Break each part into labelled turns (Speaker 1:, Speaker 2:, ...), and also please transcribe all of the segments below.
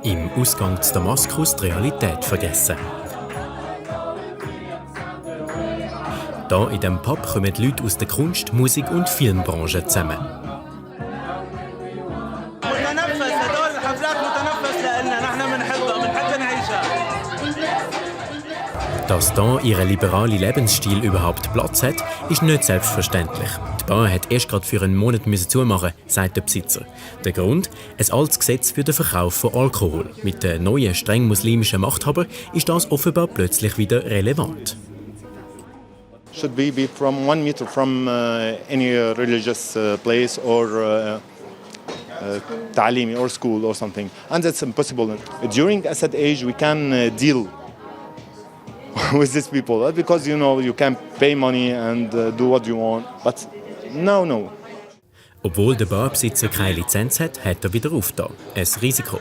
Speaker 1: Im Ausgang zu Damaskus die Realität vergessen. Hier in diesem Pub kommen die Leute aus der Kunst-, Musik- und Filmbranche zusammen. Dass hier ihr liberaler Lebensstil überhaupt Platz hat, ist nicht selbstverständlich. Die Bar hat erst gerade für einen Monat zumachen, sagt der Besitzer. Der Grund? Ein altes Gesetz für den Verkauf von Alkohol. Mit den neuen, streng muslimischen Machthabern ist das offenbar plötzlich wieder relevant.
Speaker 2: Should be from 1 meter from any religious place or ta'lim or school or something, and that's impossible. During Assad age, we can deal with these people because you can pay money and do what you want. But no.
Speaker 1: Obwohl der Barbesitzer keine Lizenz hat, hat er wieder aufgetan. Ein Risiko.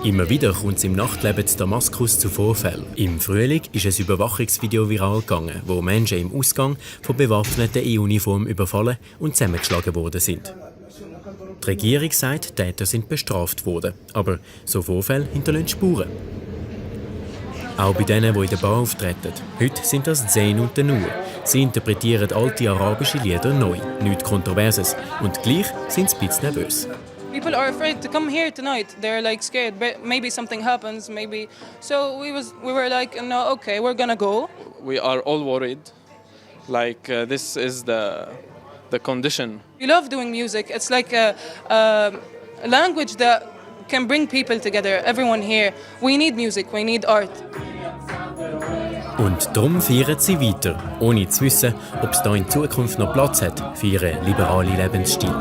Speaker 1: Immer wieder kommt es im Nachtleben zu Damaskus zu Vorfällen. Im Frühling ist ein Überwachungsvideo viral gegangen, wo Menschen im Ausgang von Bewaffneten in Uniform überfallen und zusammengeschlagen worden sind. Die Regierung sagt, die Täter sind bestraft worden. Aber so Vorfälle hinterlassen Spuren. Auch bei denen, die in der Bar auftreten. Heute sind das Zayn und Nur. Sie interpretieren alte arabische Lieder neu. Nichts Kontroverses. Und gleich sind sie ein bisschen nervös.
Speaker 3: People are afraid to come here tonight. They're like scared. Maybe something happens. Maybe. So we were like, no, okay, we're gonna go.
Speaker 4: We are all worried. Like this is the condition.
Speaker 3: We love doing music. It's like a language that can bring people together. Everyone here. We need music. We need art.
Speaker 1: Und darum feiern sie weiter, ohne zu wissen, ob es da in Zukunft noch Platz hat für ihren liberalen Lebensstil.